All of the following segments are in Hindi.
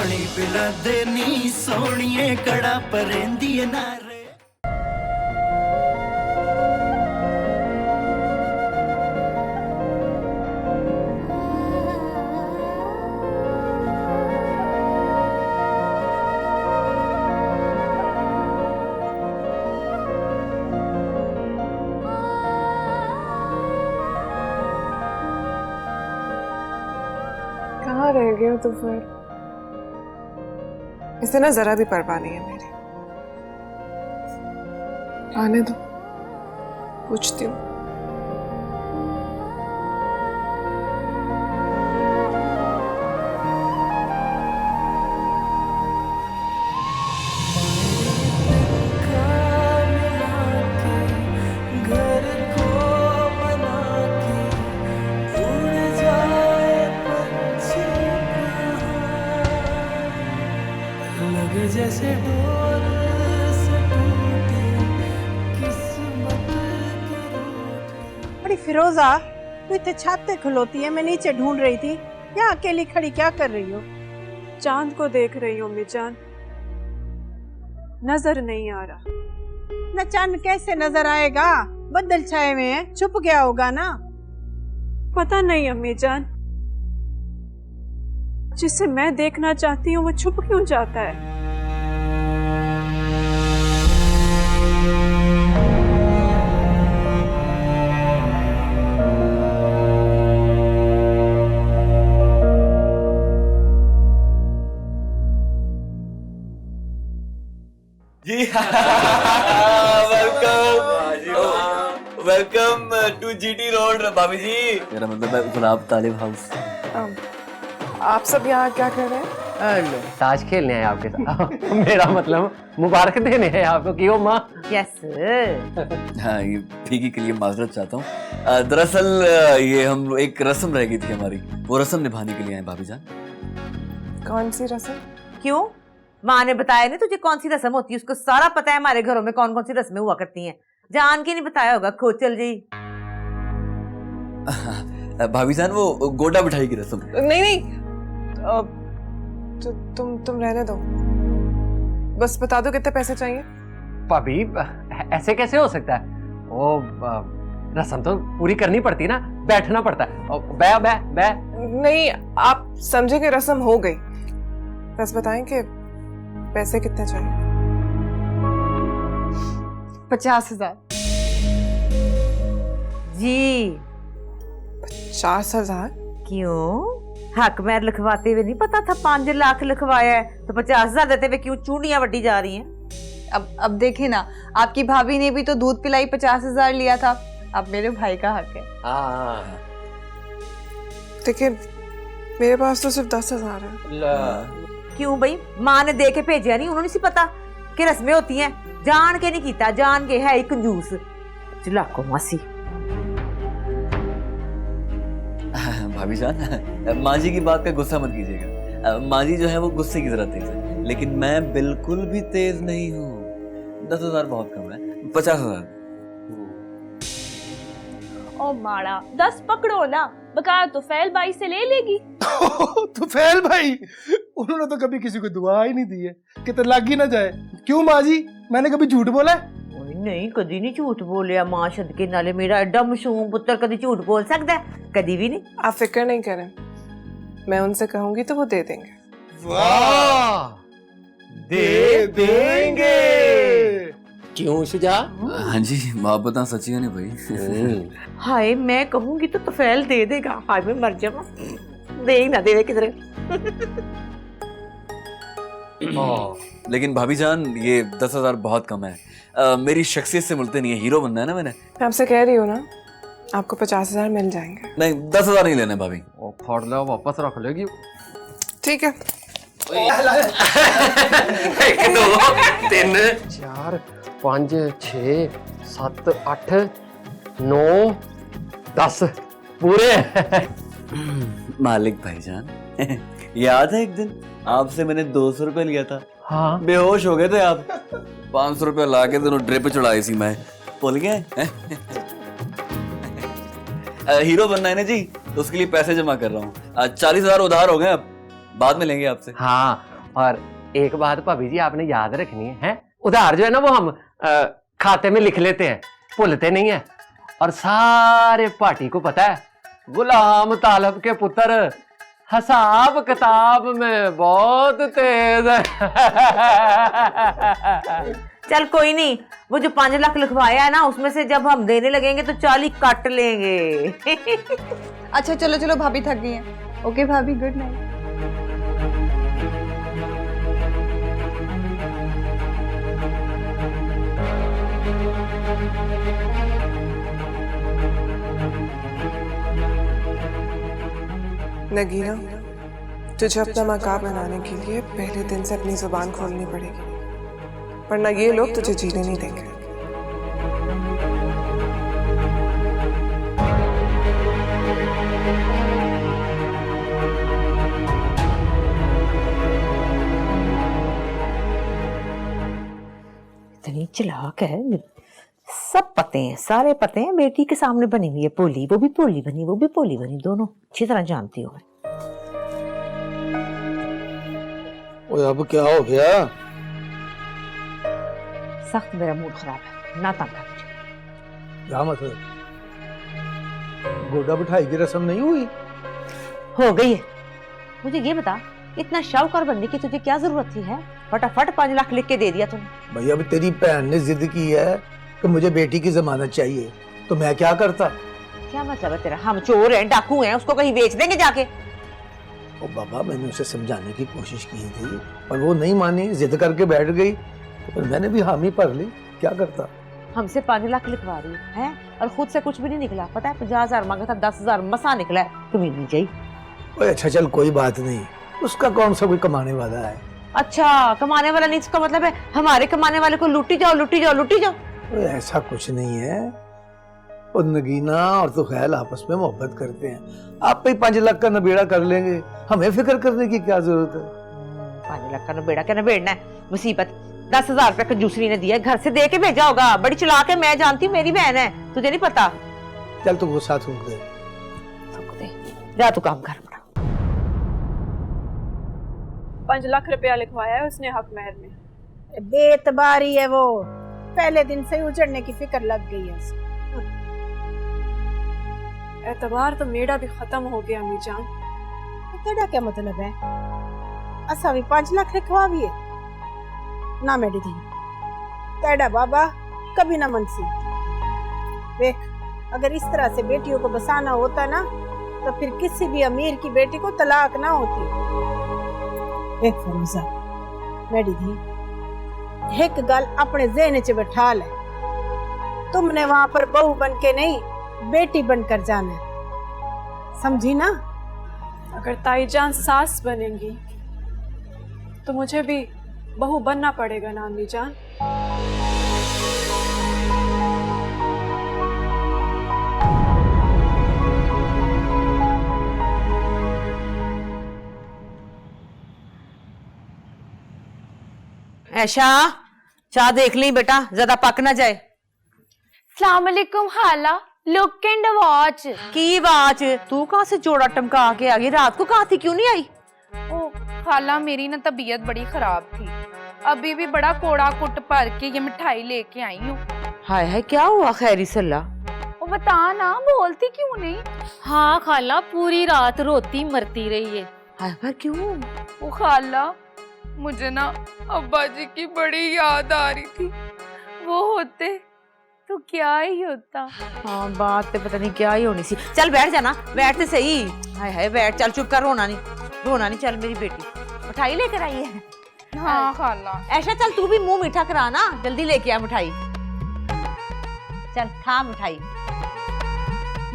पानी पिला देनी सोनिए कड़ा परेंदी नारे। कहाँ रह गए हो तो फिर? इसे ना जरा भी परवाह नहीं है मेरी। आने दो, पूछती हूँ। जैसे डोर से टूटी किस्मत की रोटी। अरे फिरोजा, तू इतने छत पे खलोती है, मैं नीचे ढूंढ रही थी। यहाँ अकेली खड़ी क्या कर रही हो? चांद को देख रही हूँ अम्मी जान, नजर नहीं आ रहा। न चांद कैसे नजर आएगा? बदल छाए हुए हैं, छुप गया होगा ना। पता नहीं अम्मी जान, जिसे मैं देखना चाहती हूँ वो छुप क्यों जाता है। जी वेलकम टू जीटी रोड भाभी जी। मेरा मतलब है गुलाब तालिब हाउस। आप सब यहाँ क्या कर रहे हैं? ताश खेलने हैं आपके साथ। मेरा मतलब मुबारक देने हैं आपको कि ओ माँ। यस। हाँ, ये फीकी के लिए माजरत चाहता हूँ। दरअसल ये हम एक रस्म रह गई थी हमारी, वो रस्म निभाने के लिए आए भाभी जान। कौन सी रस्म? क्यों? माँ ने बताया नहीं तुझे कौन सी रस्म होती है? उसको सारा पता है हमारे घरों में कौन कौन सी रस्में हुआ करती हैं। जान के नहीं बताया होगा, खोचल जी। भाभी जान वो गोटा बिठाई की रस्म। नहीं नहीं, तुम रहने दो, बस बता दो कितने पैसे चाहिए। भाभी ऐसे कैसे हो सकता है? वो रस्म तो पूरी करनी पड़ती है ना, बैठना पड़ता है। बै बै बै। नहीं, आप समझे कि रस्म हो गई, बस बताएं कि पैसे कितने चाहिए। 50,000 जी। 50,000? क्यों? हक मैर लिखवाते हुए नहीं पता था 5 लाख लिखवाया है, तो 50,000 देते हुए क्यों चूड़ियां वड्डी जा रही हैं? अब देखे ना, आपकी भाभी ने भी तो दूध पिलाई 50,000 लिया था। अब मेरे भाई का हक है। लेकिन मेरे पास तो सिर्फ 10,000 है। क्यों भाई? माँ ने दे के भेजा नहीं? उन्होंने सी पता कि रस्में होती हैं? जान के नहीं कीता, जान के है ही कंजूस चलाको मासी। भाभी जान, माँ जी की बात का गुस्सा मत कीजिएगा। माँ जी जो है वो गुस्से की जरा तेज है, लेकिन मैं बिल्कुल भी तेज नहीं हूँ। 10,000 बहुत कम है, 50,000। ओ माड़ा 10 पकड़ो ना, बकाया तो फैल बाई से ले लेगी। तो फैल भाई, उन्होंने तो कभी किसी को दुआ ही नहीं दी है कि तलाक ही ना जाए। क्यों माँ जी, मैंने कभी झूठ बोला है? नहीं, कदी नहीं झूठ बोलिया मां सदके, नाले मेरा एडा मासूम पुत्र कदी झूठ बोल सकता है? कदी भी नहीं। आप फिक्र नहीं करें, मैं उनसे कहूंगी तो वो दे देंगे। वाह, दे देंगे। क्यों शुजा? हाँ जी, मोहब्बत सच्ची है ना भाई। हाय, मैं कहूंगी तो तफैल दे देगा। हाय मैं मर जावा, दे ही ना देवे किधर। लेकिन भाभी जान, ये 10,000 बहुत कम है। मेरी शख्सियत से मिलते नहीं है, हीरो बनना है ना मैंने। मैं आपसे कह रही हूँ ना, आपको 50,000 मिल जाएंगे। नहीं, 10,000 नहीं लेना भाभी। ओ फाड़ लो, वापस रख लेगी। ठीक है। 1 2 3 4 5 6 7 8 9 10 पूरे। मालिक भाईजान, याद है एक दिन आपसे मैंने 200 रुपए लिया था? हाँ, बेहोश हो गए थे आप। 500 रुपए ला के दोनों ड्रिप चढ़ाई सी मैं, भूल गए? हीरो बनना है ना जी, तो उसके लिए पैसे जमा कर रहा हूँ। 40,000 उधार हो गए, अब बाद में लेंगे आपसे। हाँ, और एक बात भाभी जी आपने याद रखनी है, उधार जो है ना वो हम खाते में लिख लेते हैं, भूलते नहीं है। और सारे पार्टी को पता है गुलाम तालब के पुत्र हिसाब किताब में बहुत तेज है। चल कोई नहीं, वो जो 5 लाख लिखवाया है ना, उसमें से जब हम देने लगेंगे तो 40 काट लेंगे। अच्छा चलो चलो, भाभी थक गई हैं। ओके भाभी, गुड नाइट। नगीना, तुझे अपना मकाम बनाने के लिए पहले दिन से अपनी जुबान खोलनी पड़ेगी, वरना ये लोग तुझे जीने नहीं देंगे। इतनी चालाक है, सब पते हैं, सारे पते हैं। बेटी के सामने बनी हुई है भोली, वो भी भोली बनी, वो भी भोली बनी, दोनों अच्छी तरह जानती हूँ मैं। ओए अब क्या हो गया? सख्त मेरा मूड खराब है, ना तंग कर मुझे। क्या मतलब? गोदा बिठाई की रस्म नहीं हुई? हो गई है। मुझे ये बता, इतना शाहूकार बनने की तुझे क्या जरूरत थी? है फटाफट 5 लाख लिख के दे दिया तूने। भैया अब तेरी बहन ने जिद की है कि मुझे बेटी की जमानत चाहिए, तो मैं क्या करता? क्या मतलब है तेरा? हम चोर हैं, डाकू हैं, उसको कहीं बेच देंगे जाके? ओ बाबा, मैंने उसे समझाने की कोशिश की थी पर वो नहीं मानी, जिद करके बैठ गई, तो फिर मैंने भी हामी भर ली। क्या करता? हमसे 5 लाख लिखवा रही है और खुद से कुछ भी नहीं निकला। पता है 50,000 मांगा था, 10,000 मसा निकला है। तुम्हें नहीं चाहिए? ओए अच्छा चल कोई बात नहीं, उसका कौन सा कोई कमाने वाला है? अच्छा, कमाने वाला नहीं, इसका मतलब है हमारे कमाने वाले को लूटी जाओ, लूटी जाओ, लूटी जाओ। ओए ऐसा कुछ नहीं है, और नगीना और तो ख्याल आपस में मोहब्बत करते हैं, आप पे 5 लाख का नबेड़ा कर लेंगे, हमें फिक्र करने की क्या जरूरत है? 5 लाख का नबेड़ा क्या नबेड़ना है? मुसीबत 10,000 रुपया कंजूसरी ने दिया है, घर से दे के भेजा होगा। बड़ी चलाक है, मैं जानती हूँ, मेरी बहन है, तुझे नहीं पता? चल तू गुस्सा थूक दे। जा तू काम कर। 5 लाख रुपया लिखवाया है उसने हक महर में। बेतबारी है वो, पहले दिन से ही उजड़ने की फिक्र लग गई है उसको। एतबार तो मेरा भी खत्म हो गया अम्मी जान। तेरा क्या मतलब है? असा भी 5 लाख लिखवा भी है ना मेरी धी, तेरा बाबा कभी ना मनसी। देख, अगर इस तरह से बेटियों को बसाना होता ना, तो फिर किसी भी अमीर की बेटी को तलाक ना होती। देख फरूजा, मेरी धी, एक गल अपने ज़हन च बैठा ले, तुमने वहां पर बहू बन के नहीं, बेटी बनकर जाना है, समझी ना? अगर ताई जान सास बनेंगी तो मुझे भी बहू बनना पड़ेगा ना अम्मी जान। ऐशा, चाह देख ली बेटा, ज्यादा पक ना जाए। अस्सलाम वालेकुम खाला, लुक एंड वॉच। की बात? तू कहाँ से जोड़ा टमका के आ गई? रात को कहाँ थी, क्यों नहीं आई? ओ खाला, मेरी ना तबीयत बड़ी खराब थी, अभी भी बड़ा कोड़ा कुट भर के ये मिठाई लेके आई हूँ। हाय हाय, क्या हुआ? खैरी सल्ला? वो बता ना, बोलती क्यों नहीं? हाँ खाला, पूरी रात रोती मरती रही है। हाय पर क्यों? वो खाला, मुझे ना अब्बा जी की बड़ी याद आ रही थी, वो होते तो क्या ही होता। हाँ, बात तो पता नहीं क्या ही होनी सी। चल बैठ जाना, बैठ तो सही। हाय हाय बैठ, चल चुप कर, रोना नहीं, रोना नहीं। चल मेरी बेटी मिठाई लेकर आई है। हाँ खाला। ऐशा चल तू भी मुंह मीठा करा ना, जल्दी लेके आ मिठाई। चल खा मिठाई।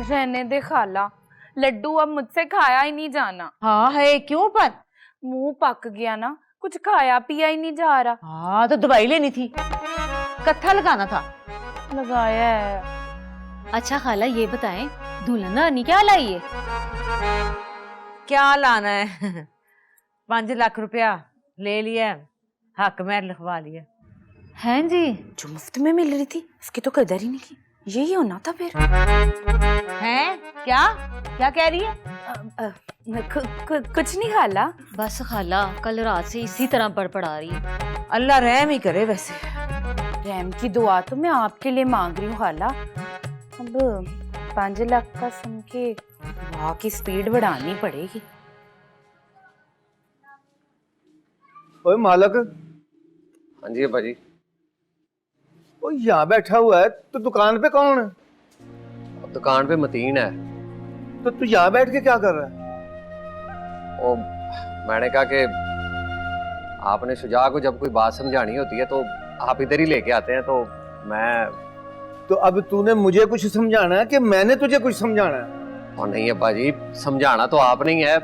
रहने दे खाला, लड्डू अब मुझसे खाया ही नहीं जाना। हाँ है, क्यों? पर मुंह पक गया ना, कुछ खाया पिया ही नहीं जा रहा। हाँ तो दवाई लेनी थी, कत्था लगाना था। लगाया है। अच्छा खाला, ये बताएं दुल्हन रानी क्या लाई है? क्या लाना है? 5 लाख रुपया ले लिया, हक महर लिखवा लिया। हैं जी? जो मुफ्त में मिल रही थी उसकी तो कदर ही नहीं की। यही होना था फिर। हैं क्या क्या कह रही है? कुछ नहीं खाला। बस खाला कल रात से इसी तरह बड़बड़ा रही है। अल्लाह रहम ही करे। वैसे रैम की दुआ तो मैं आपके लिए मांग रही हूँ खाला। अब 5 लाख का सुन के दुआ की स्पीड बढ़ानी पड़ेगी। ओए मालक, हाँ जी अब्बा जी। वो यहाँ बैठा हुआ है तो दुकान पे कौन है? अब दुकान पे मतीन है। तो तू यहाँ बैठ के क्या कर रहा है? ओ मैंने कहा कि आपने शुजा को जब कोई बात समझानी होती है तो आप इधर ही लेके आते हैं, तो मैं। तो अब तूने मुझे कुछ समझाना है कि मैंने तुझे कुछ समझाना है? और नहीं अब्बा जी, समझाना तो आपने ही है,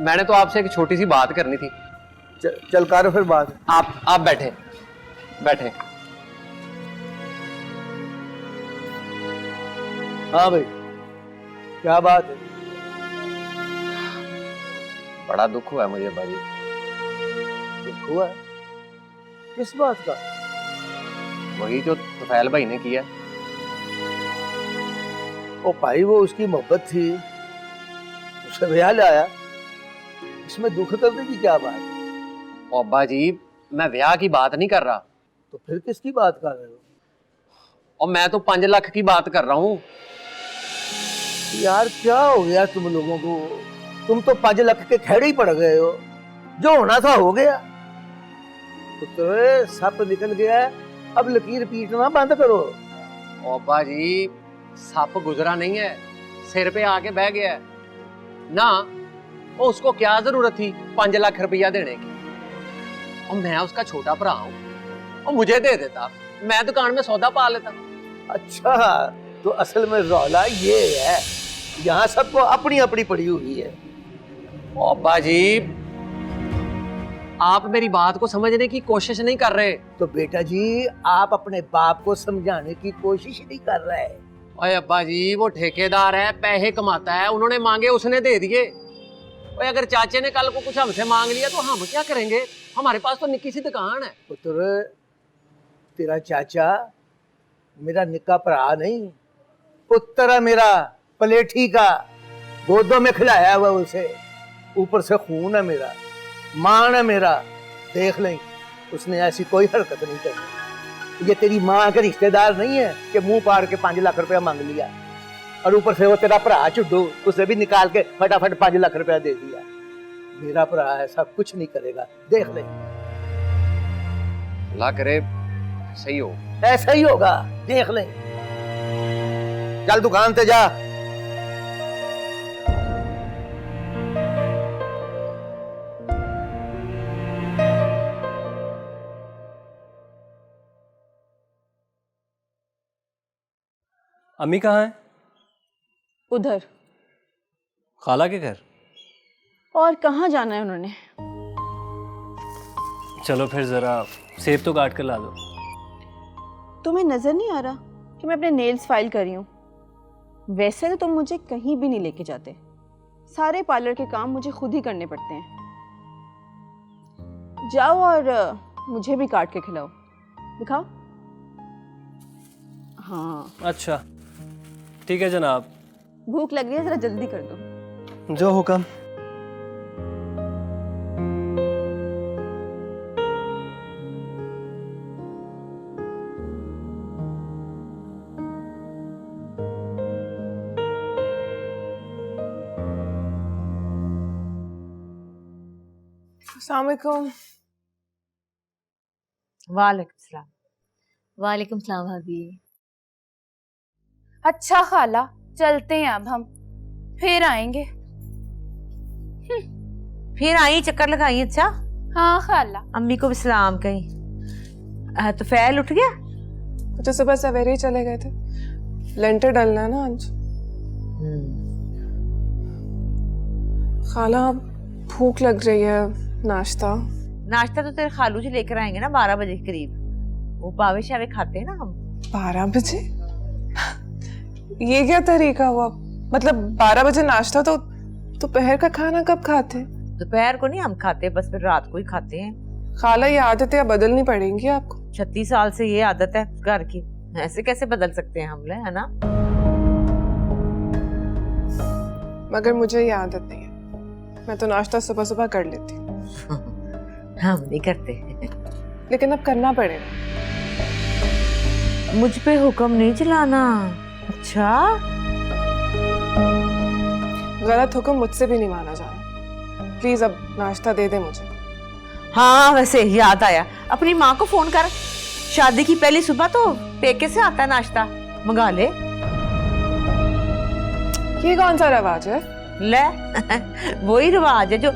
मैंने तो आपसे एक छोटी सी बात करनी थी। चल कर फिर बात। आप बैठे बैठे। हाँ भाई, क्या बात है? बड़ा दुख हुआ है मुझे अब्बा जी। दुख हुआ है? किस बात का? वही जो तुफैल भाई ने किया। ओ भाई, वो उसकी मोहब्बत थी, उसे ब्याह लाया, इसमें दुख करने की क्या बात है? ओ अब्बा जी, मैं ब्याह की बात नहीं कर रहा। तो फिर किसकी बात कर रहे हो? और मैं तो 5 लाख की बात कर रहा हूँ। यार क्या हो गया तुम लोगों को? तुम तो 5 लाख के खेड़े ही पड़ गए हो। जो होना था हो गया। तो सप निकल गया, अब लकीर पीटना बंद करो। ओ अब्बा जी, सप गुजरा नहीं है, सिर पे आके बह गया है ना। और उसको क्या जरूरत थी 5 लाख रुपया देने की? और मैं उसका छोटा भरा हूँ, और मुझे दे देता, मैं दुकान में सौदा पा लेता। अच्छा, तो असल में रौला ये है, यहाँ सबको अपनी अपनी पड़ी हुई है। ओ अब्बा जी, आप मेरी बात को समझने की कोशिश नहीं कर रहे। तो बेटा जी, आप अपने बाप को समझाने की कोशिश नहीं कर रहे। ओए अब्बा जी, वो ठेकेदार है, पैसे कमाता है, उन्होंने मांगे उसने दे दिए। ओए अगर चाचे ने कल को कुछ हमसे मांग लिया तो हम क्या करेंगे? हमारे पास तो निक्की सी दुकान है। पुत्र, तेरा चाचा मेरा निक्का भरा नहीं, पुत्र है मेरा, पलेठी का, गोदों में खिलाया हुआ उसे, ऊपर से खून है मेरा, मान है मेरा। देख लें, उसने ऐसी कोई हरकत नहीं करी। ये तेरी माँ के रिश्तेदार नहीं है कि मुंह पाड़ के 5 लाख रुपया मांग लिया, और ऊपर से वो तेरा भरा चुड्डू, उसे भी निकाल के फटाफट 5 लाख रुपया दे दिया। मेरा भरा ऐसा कुछ नहीं करेगा, देख ले। अल्लाह करे सही हो। ऐसा ही होगा, देख ले। चल दुकान पे जा। अम्मी कहाँ है? उधर। खाला के घर? और कहाँ जाना है उन्होंने? चलो फिर जरा सेब तो काट कर ला दो। तुम्हें नजर नहीं आ रहा कि मैं अपने नेल्स फाइल कर रही हूँ? वैसे तो तुम मुझे कहीं भी नहीं लेके जाते, सारे पार्लर के काम मुझे खुद ही करने पड़ते हैं। जाओ और मुझे भी काट के खिलाओ, दिखाओ। हाँ अच्छा ठीक है जनाब। भूख लग रही है, जरा जल्दी कर दो। जो हुक्म। अस्सलाम वालेकुम। वालेकुम सलाम। वालेकुम सलाम भाभी। अच्छा खाला, चलते हैं अब हम, फिर आएंगे। फिर आई चक्कर लगाई? अच्छा हाँ खाला। अम्मी को भी सलाम कही। तो फैल उठ गया? तो सुबह सवेरे ही चले गए थे, लेंटर डालना है ना आज। खाला भूख लग रही है, नाश्ता। नाश्ता तो तेरे खालू जी लेकर आएंगे ना 12 बजे के करीब, वो पावे शावे खाते हैं ना हम। 12 बजे? ये क्या तरीका हुआ? मतलब 12 बजे नाश्ता, तो दोपहर का खाना कब खाते? दोपहर को नहीं हम खाते, बस फिर रात को ही खाते हैं। खाला ये आदतें बदलनी पड़ेंगी आपको। 36 साल से ये आदत है घर की, ऐसे कैसे बदल सकते हैं हम लोग, है ना? मगर मुझे ये आदत नहीं है, मैं तो नाश्ता सुबह सुबह कर लेती हूँ। हम नहीं करते। लेकिन अब करना पड़ेगा। मुझ पे हुक्म नहीं चलाना। अच्छा, गलत हुक्म मुझसे भी नहीं माना जा रहा। प्लीज अब नाश्ता दे दे मुझे। हाँ वैसे याद आया, अपनी माँ को फोन कर। शादी की पहली सुबह तो पेके से आता है नाश्ता, मंगा ले। ये कौन सा रिवाज है? ले वही रिवाज है जो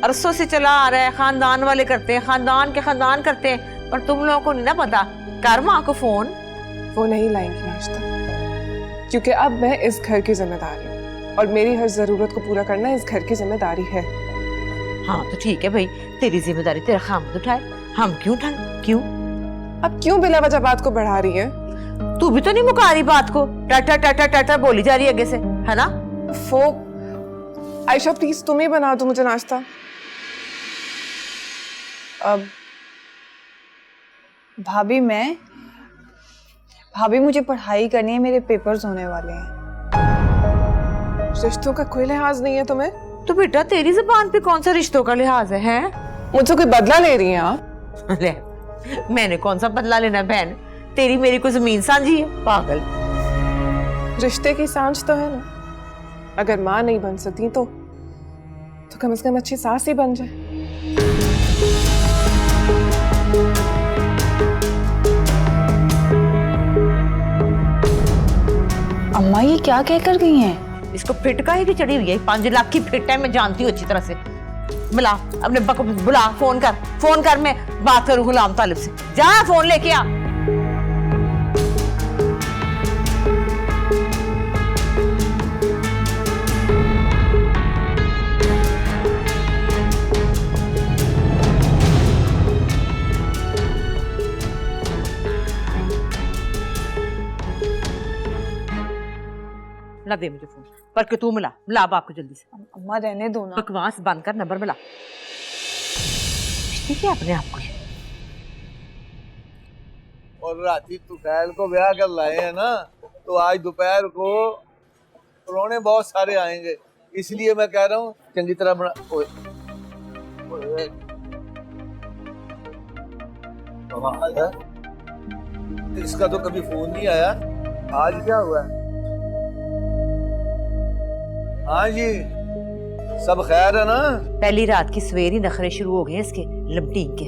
अरसों से चला आ रहा है, खानदान वाले करते हैं, खानदान के खानदान करते हैं, पर तुम लोगों को नहीं ना पता। कर माँ को फोन। वो नहीं लाएंगी नाश्ता, क्योंकि अब मैं इस घर की जिम्मेदारी हूँ और मेरी हर जरूरत को पूरा करना इस घर की जिम्मेदारी है। हाँ तो ठीक है भाई, तेरी जिम्मेदारी तेरा खामद उठाए, हम क्यों उठाए? क्यों? अब क्यों बिला वजह बात को बढ़ा रही है? तू भी तो नहीं मुका रही बात को, टाटा टाटा टाटा बोली जा रही है आगे से, है ना? आयशा प्लीज तुम ही बना दो मुझे नाश्ता। अब भाभी मुझे पढ़ाई करनी है, मेरे पेपर्स होने वाले हैं। रिश्तों का कोई लिहाज नहीं है तुम्हें? तो बेटा तेरी जुबान पे कौन सा रिश्तों का लिहाज है? मुझसे कोई बदला ले रही हैं आप? ले, मैंने कौन सा बदला लेना बहन, तेरी मेरी को जमीन साझी है, पागल। रिश्ते की सांझ तो है ना, अगर माँ नहीं बन सकती तो कम से कम अच्छी सास ही बन जाए। अम्मा ये क्या कह कर गई हैं? इसको फिटका ही की चढ़ी हुई है, 5 लाख की फिट है, मैं जानती हूँ अच्छी तरह से। बुला अपने बक बुला, फोन कर, मैं बात करूँ गुलाम तालिब से। जा फोन लेके आ। ला दे मुझे फोन, पर कि तू मिला बाप को जल्दी से। अम्मा रहने दो ना। बकवास बंद कर, नंबर मिला। ठीक है अपने आप को। और राती तुफैल को ब्याह कर लाए हैं ना, तो आज दोपहर को रोने बहुत सारे आएंगे, इसलिए मैं कह रहा हूँ चंगी तरह बना। ओए, ओए, कमाल है, इसका तो कभी फोन नहीं आया, आज क्या हुआ है? हाँ जी, सब खैर है ना? पहली रात की सवेरी नखरे शुरू हो गए इसके लमटीन के।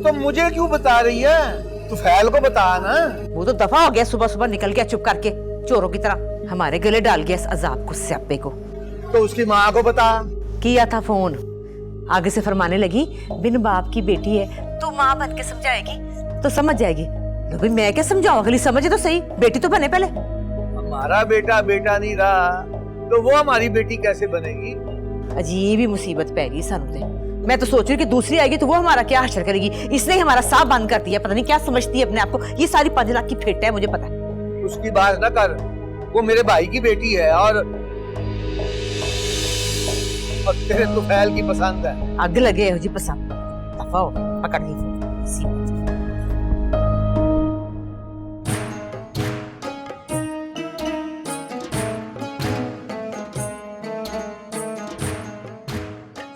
तो मुझे क्यों बता रही है? तुफैल को बता ना। वो तो दफा हो गया, सुबह सुबह निकल गया चुप करके चोरों की तरह, हमारे गले डाल गया इस अजाब को, स्यापे को। तो उसकी माँ को बता। किया था फोन, आगे से फरमाने लगी बिन बाप की बेटी है, तू माँ बन के समझाएगी तो समझ जाएगी। तो भाई मैं क्या समझाऊं, अगली समझे तो सही, बेटी तो बने पहले। हमारा बेटा बेटा नहीं रहा तो वो हमारी बेटी कैसे बनेगी? अजीब ही मुसीबत पै गई सानू ते। मैं तो सोच रही हूँ कि दूसरी आएगी तो वो हमारा क्या हासिल करेगी, इसने ही हमारा साथ बंद कर दिया, पता नहीं क्या समझती है अपने आप को। ये सारी 5 लाख की फिट है, मुझे पता है। उसकी बात ना कर, वो मेरे भाई की बेटी है और तेरे तुफैल की पसंद है। आग लगे हो जी पसंद, दफा हो पकड़ ली फोन।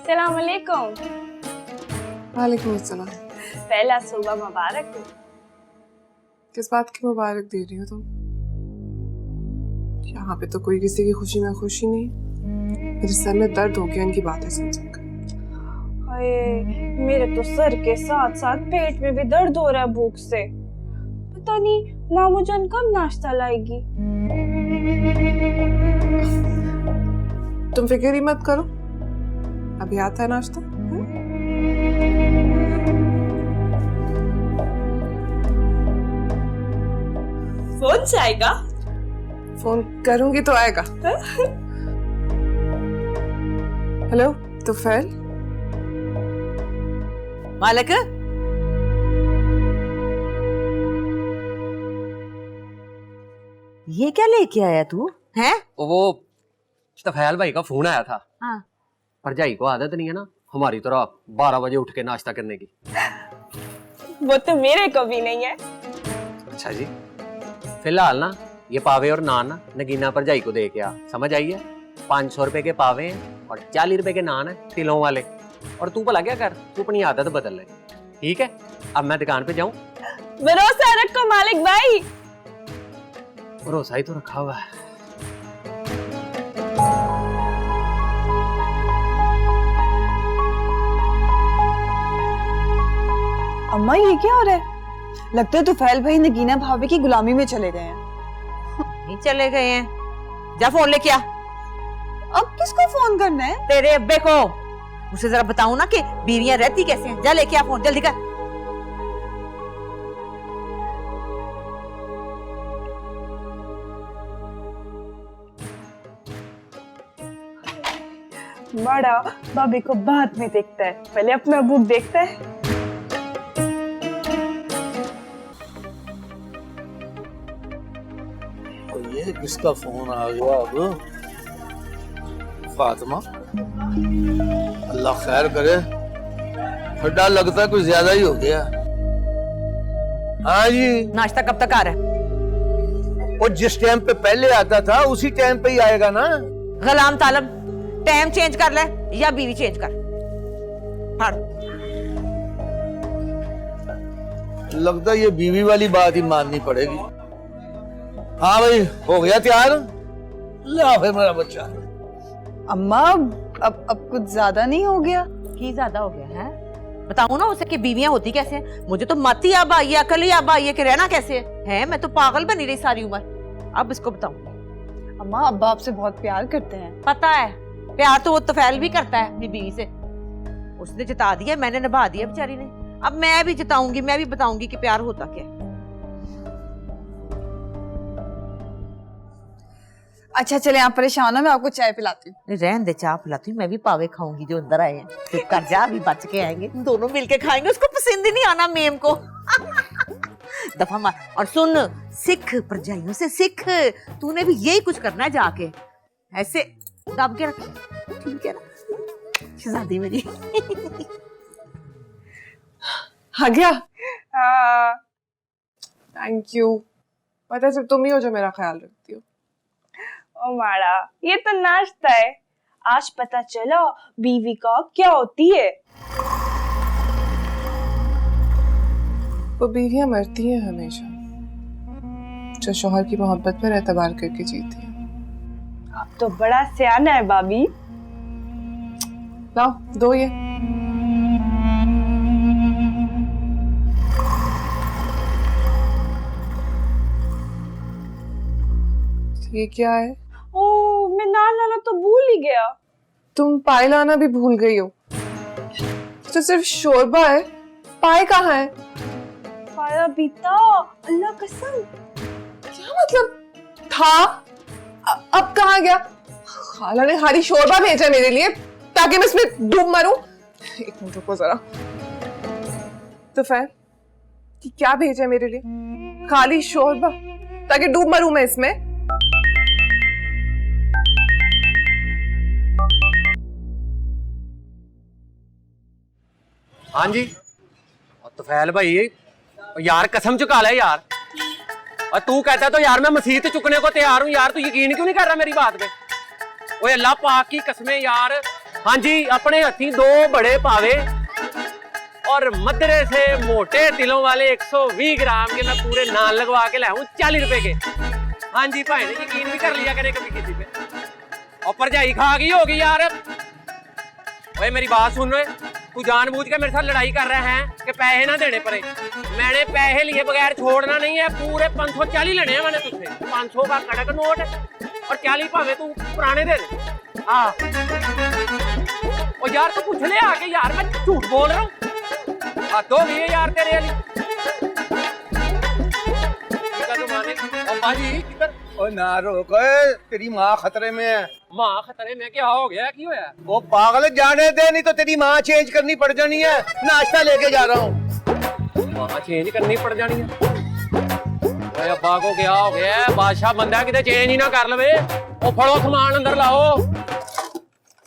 अस्सलाम वालेकुम। वालेकुम अस्सलाम। पहला सुबह मुबारक हो। किस बात की मुबारक दे रही हो तुम? यहाँ पे तो कोई किसी की खुशी में खुशी नहीं। मेरे सर में दर्द हो गया इनकी बातें सुन सुनकर। हाय, मेरे तो सर के साथ साथ पेट में भी दर्द हो रहा है भूख से। पता नहीं मामू जान कब नाश्ता लाएगी। तुम फिक्र ही मत करो, अभी आता है नाश्ता। फोन जाएगा? फोन करूंगी तो आएगा। हेलो तुफैल। मालिक ये क्या लेके आया तू हैं? वो तफैल भाई का फोन आया था। हाँ। भरजाई को आदत नहीं है ना हमारी तरह 12 बजे उठ के नाश्ता करने की। वो तो मेरे को भी नहीं है। अच्छा जी, फिलहाल ना ये पावे और नान ना नगीना भरजाई को दे के आ, समझ आई है? 500 रुपए के पावे हैं और 40 रुपए के नान है तिलों वाले। और तू भला क्या कर, तू अपनी आदत बदल ले, ठीक है? अब मैं दुकान पे जाऊं? भरोसा रखो मालिक भाई। भरोसा ही तो रखा हुआ है। अम्मा ये क्या हो रहा है? लगता है तुफैल भाई नगीना भाभी की गुलामी में चले गए हैं। नहीं चले गए हैं, जा फोन लेके आ। अब किसको फोन करना है? तेरे अब्बे को। उसे जरा बताऊं ना कि बीवियां रहती कैसे हैं। जा लेके आ फोन, जल्दी कर। बड़ा भाभी को बाद में देखता है, पहले अपना बुक देखता है। तो ये किसका फोन आ गया अब? फातिमा, अल्लाह खैर करे। ठंडा लगता है कुछ ज्यादा ही हो गया। हाँ जी। नाश्ता कब तक आ रहा है? वो जिस टाइम पे पहले आता था उसी टाइम पे ही आएगा ना। गुलाम तालब, टाइम चेंज कर ले या बीवी चेंज कर। पढ़। लगता है ये बीवी वाली बात ही माननी पड़ेगी। हाँ भाई, हो गया तैयार? ला फिर मेरा बच्चा। अम्मा अब कुछ ज्यादा नहीं हो गया? की ज्यादा हो गया है? बताऊं ना उसे कि बीवियां होती कैसे हैं? मुझे तो मत ही अब आई है, अकल ही अब आई है कि रहना कैसे है? मैं तो पागल बनी रही सारी उम्र, अब इसको बताऊंगी। अम्मा अब्बा आपसे बहुत प्यार करते हैं। पता है, प्यार तो वो तफैल भी करता है अपनी बीवी से। उसने जता दिया, मैंने निभा दिया बेचारी ने। अब मैं भी जताऊंगी, मैं भी बताऊंगी कि प्यार होता क्या है। अच्छा चले, आप परेशान हो, मैं आपको चाय पिलाती हूँ। रहन दे, चाय पिलाती हूँ। मैं भी पावे खाऊंगी जो अंदर आए हैं। चुप कर जा, अभी बच के आएंगे, दोनों मिलके खाएंगे। उसको पसंद ही नहीं आना मेम को। दफा मार। और सुन, सिख परजाइयों से सीख, तूने भी यही कुछ करना है जाके, ऐसे दब के रखे, ठीक है ना शहजादी मेरी? आ गया? Thank you. पता है, सिर्फ तुम ही हो जो मेरा ख्याल रखती हो। ओ माड़ा, ये तो नाश्ता है। आज पता चला बीवी का क्या होती है। वो बीवियां मरती हैं हमेशा, जो शौहर की मोहब्बत पर एतबार करके जीती हैं। अब तो बड़ा सियाना है भाभी। लाओ दो ये। ये क्या है? ओ, मैं नान लाना तो भूल ही गया। तुम पाए लाना भी भूल गई हो। तो सिर्फ शोरबा है, पाए कहाँ है? पाया बीता, अल्लाह कसम। क्या मतलब था? अब कहाँ गया? खाला ने खाली शोरबा भेजा मेरे लिए ताकि मैं इसमें डूब मरूं। एक मिनट रुको जरा। तो फिर कि क्या भेजा मेरे लिए? खाली शोरबा ताकि डूब मरूं मैं इसमें? हाँ जी। और तुफैल भाई, यार कसम चुका ले यार। और तू कहता तो यार मैं मसीह चुकने को तैयार हूँ यार। तू यकीन क्यों नहीं कर रहा मेरी बात पे? ओए अल्लाह पाक की कसमें यार। हाँ जी, अपने हथी 2 बड़े पावे और मदरे से मोटे तिलों वाले 120 ग्राम के मैं पूरे नान लगवा के लाऊं 40 रुपए के। हाँ जी भाई, यकीन भी कर लिया करे कभी किसी पे। और भरजाई खा गई होगी यार। ओए मेरी बात सुन रहे, तू जानबूझ के मेरे साथ लड़ाई कर रहे हैं कि पैसे ना देने पड़े। मैंने पैसे लिए बगैर छोड़ना नहीं है। पूरे 540 लेने हैं मैंने तुझसे। 500 का कड़क नोट और 40 भावे तू पुराने दे दे। हाँ और यार तू पूछ ले आके यार, मैं झूठ बोल रहा हूँ? हद हो गई है यार तेरे वाली। बाजी किधर? ओ ना रोक, तेरी माँ खतरे में है। माँ खतरे में? क्या हो गया? क्यों है? वो पागल, जाने दे, नहीं तो तेरी माँ चेंज करनी पड़ जानी है। नाश्ता लेके जा रहा हूँ। माँ चेंज करनी पड़ जानी है? ओए अब्बा को क्या हो गया? बादशाह बंदा किते चेंज ही ना कर लवे। ओ फड़ो सामान अंदर लाओ।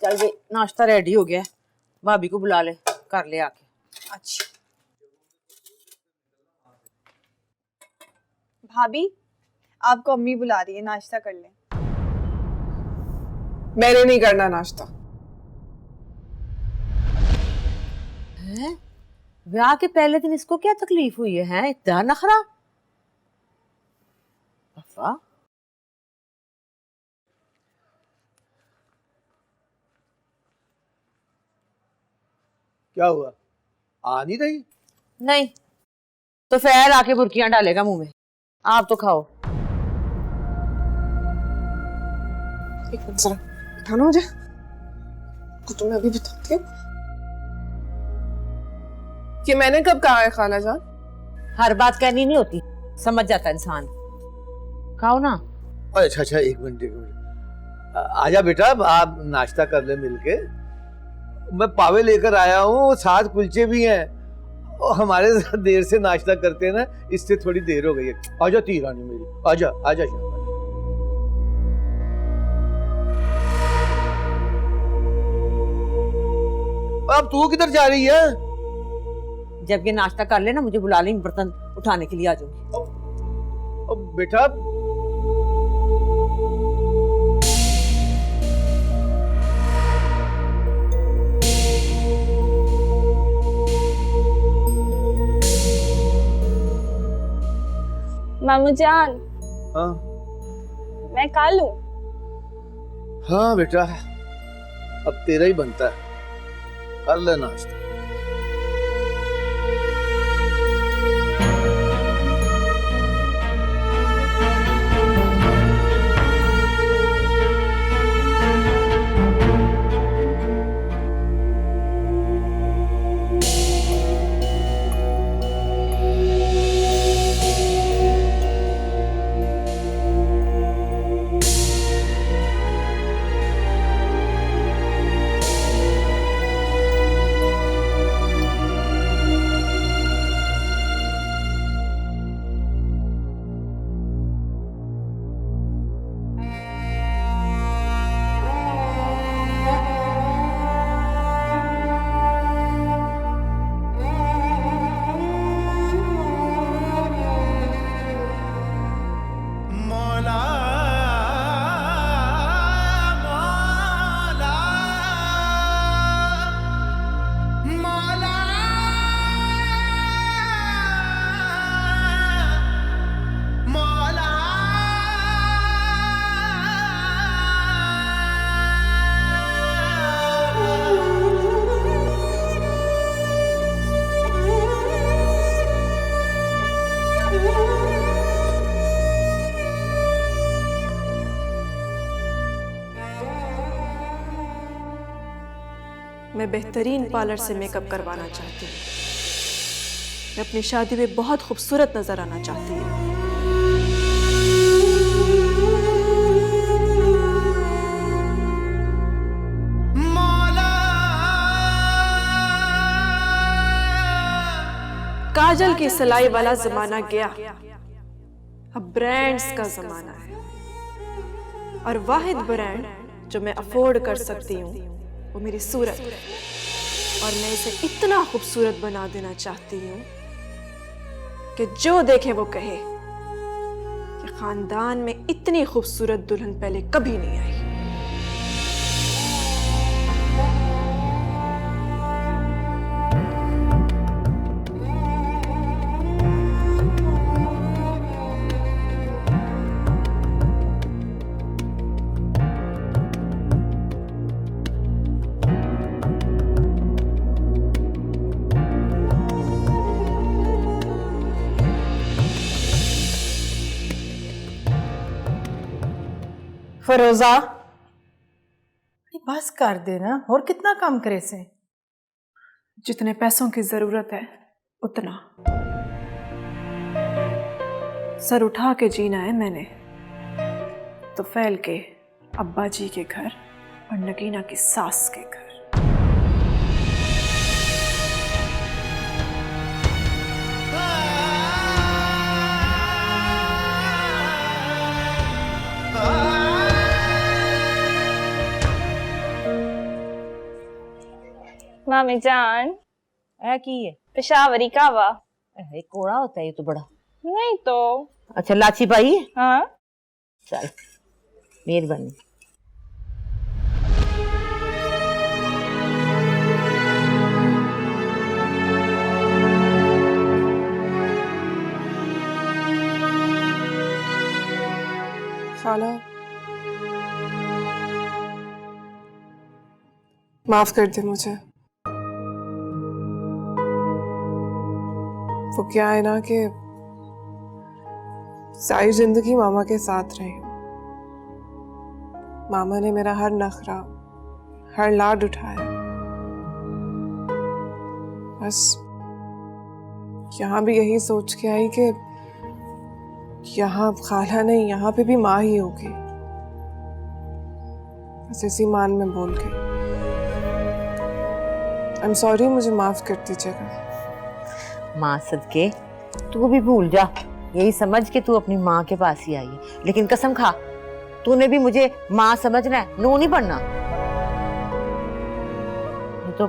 चल जी, नाश्ता रेडी हो गया, भाभी को बुला ले, कर ले आके। अच्छा भाभी आपको अम्मी बुला रही है, नाश्ता कर लें। मैंने नहीं करना नाश्ता। हैं? ब्याह के पहले दिन इसको क्या तकलीफ हुई है, हैं? इतना नखरा। अफा क्या हुआ, आ नहीं रही? नहीं तो फैल आके बुर्कियां डालेगा मुंह में। आप तो खाओ। एक मिनट जरा उठाना मुझे, तो तुम्हें अभी बताती हूँ कि मैंने कब कहा है खाला जान। हर बात कहनी नहीं होती, समझ जाता इंसान। खाओ ना। अच्छा अच्छा, एक मिनट आजा बेटा, आप नाश्ता कर ले मिलके। मैं पावे लेकर आया हूँ, 7 कुलचे भी हैं। और हमारे साथ देर से नाश्ता करते हैं ना, इससे थोड़ी देर हो गई है। आजा तीरानी मेरी, आजा आजा शाबाश। अब तू किधर जा रही है? जब ये नाश्ता कर लेना मुझे बुला लें, बर्तन उठाने के लिए आ जाऊंगी। बेटा मामू जान, हाँ मैं खा लूं? हाँ बेटा, अब तेरा ही बनता है, कर ले नाश्ता। मैं बेहतरीन पार्लर से मेकअप करवाना चाहती हूँ। मैं अपनी शादी में बहुत खूबसूरत नजर आना चाहती हूँ। काजल की सिलाई वाला जमाना गया, अब ब्रांड्स का जमाना है। और वाहिद ब्रांड जो मैं अफोर्ड कर सकती हूँ वो मेरी सूरत है। और मैं इसे इतना खूबसूरत बना देना चाहती हूँ कि जो देखे वो कहे कि खानदान में इतनी खूबसूरत दुल्हन पहले कभी नहीं आई। फरोजा, बस कर देना, और कितना काम करे से? जितने पैसों की जरूरत है उतना। सर उठा के जीना है मैंने, तो फैल के अब्बा जी के घर और नगीना की सास के घर। मामी जान, है की है? पेशावरी कावा। कोड़ा होता है ये तो बड़ा। नहीं तो अच्छा लाची पाई? हाँ चल मेहरबानी। खाला माफ कर दे मुझे। वो क्या है ना कि सारी जिंदगी मामा के साथ रही हूँ। मामा ने मेरा हर नखरा, हर लाड उठाया। बस यहाँ भी यही सोच के आई कि यहाँ खाला नहीं, यहाँ पे भी माँ ही होगी। बस इसी मान में बोल के आई एम सॉरी, मुझे माफ कर दीजिएगा। माँ सदके तू भी भूल जा, यही समझ के तू अपनी माँ के पास ही आई है। लेकिन कसम खा, तूने भी मुझे माँ समझना है, नो नहीं पढ़ना, नहीं तो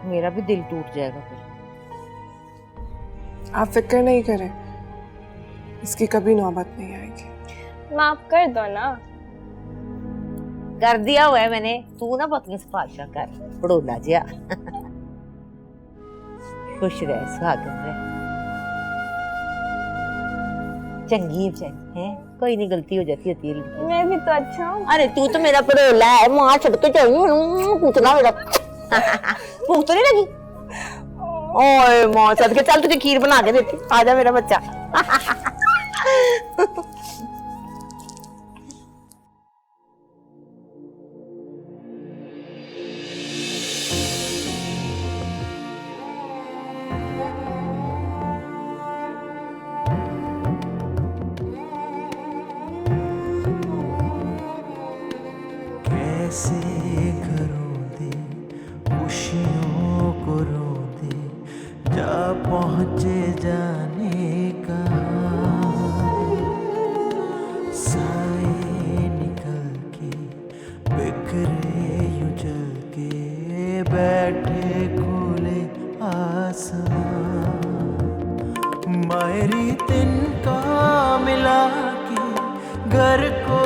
मेरा भी दिल टूट जाएगा फिर। आप फिक्र नहीं करें, इसकी कभी नौबत नहीं आएगी। माफ कर दो ना। कर दिया हुआ है मैंने, तू ना पत्नी सिफारिशा कर, पड़ोला जिया। खुश रह, सुहागन रह। चंगी है, कोई नहीं, गलती हो जाती होती है। मैं भी तो अच्छा हूँ। अरे तू तो मेरा पड़ोला है, माँ छड़ के चाहिए पूछना मेरा। भूख तो नहीं लगी? ओए माँ सदके, चल तुझे खीर बना के देती, आजा मेरा बच्चा। कैसे करूं दे खुशियों को रो दे, जा पहुंचे जाने का। साए निकल के बिखरे यूं जल के, बैठे खुले आसमां। मेरी तिनका मिला के घर को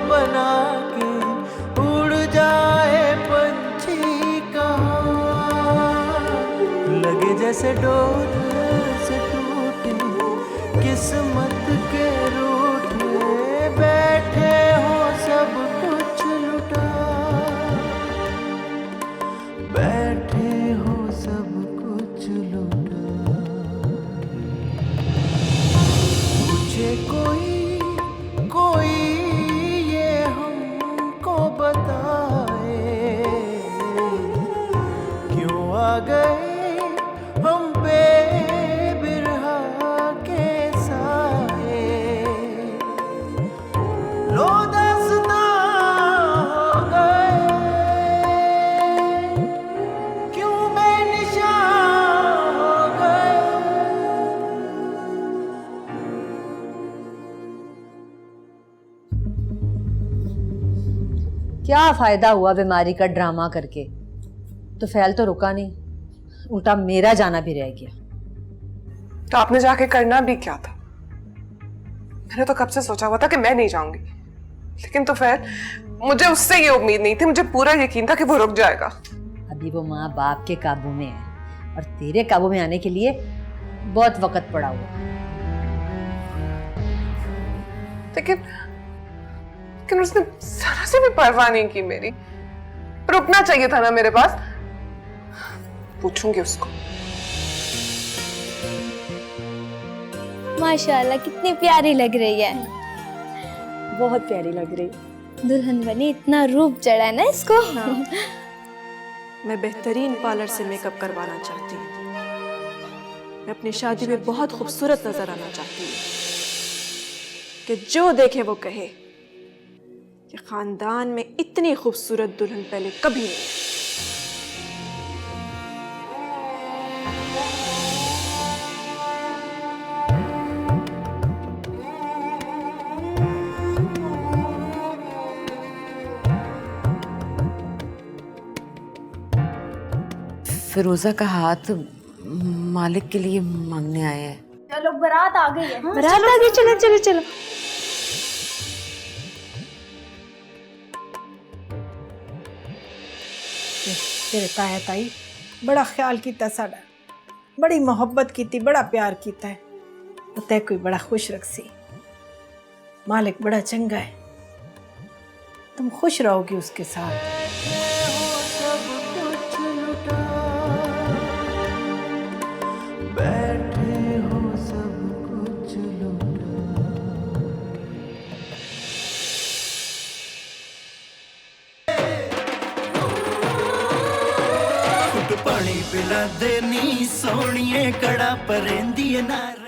बना के, उड़ जाए पंछी कहाँ। लगे जैसे डोर से टूटे किस्मत के रूठे, बैठे हो सब कुछ लुटा, बैठे हो सब कुछ लुटा। मुझे कोई ये हमको बताए, क्यों आ गए हम पे बिरहा के साए। लो दास्तां हो गए, क्यों बेनिशान हो गए। क्या फायदा हुआ बीमारी का ड्रामा करके? तो फैल तो रुका नहीं, उल्टा मेरा जाना भी रह गया। तो आपने जाके करना भी क्या था? मैंने तो कब से सोचा हुआ था कि मैं नहीं जाऊंगी, लेकिन तो फिर मुझे उससे ये उम्मीद नहीं थी, मुझे पूरा यकीन था कि वो रुक जाएगा। अभी वो माँ बाप के काबू में है और तेरे काबू में आने के लिए बहुत वक्त पड़ा हुआ। लेकिन उसने जरा से भी परवाह नहीं की मेरी। रुकना चाहिए था ना मेरे पास। पूछूंगी उसको। माशाल्लाह कितनी प्यारी लग रही है। बहुत प्यारी लग रही। दुल्हन बनी, इतना रूप चढ़ा है ना इसको। हाँ। मैं बेहतरीन पार्लर से मेकअप करवाना चाहती हूँ। मैं अपनी शादी में बहुत खूबसूरत नजर आना चाहती हूँ कि जो देखे वो कहे कि खानदान में इतनी खूबसूरत दुल्हन पहले कभी नहीं। फिरोजा का हाथ मालिक के लिए मांगने आए हैं। चलो बारात आ गई है। बारात आ गई, चलो चलो चलो। तेरे ताया ताई बड़ा ख्याल किया साडा, बड़ी मोहब्बत की, बड़ा प्यार किया है। तै कोई बड़ा खुश रखसी। मालिक बड़ा चंगा है, तुम खुश रहोगी उसके साथ। पानी पिला दे नी सोनिए कड़ा परेंदी नार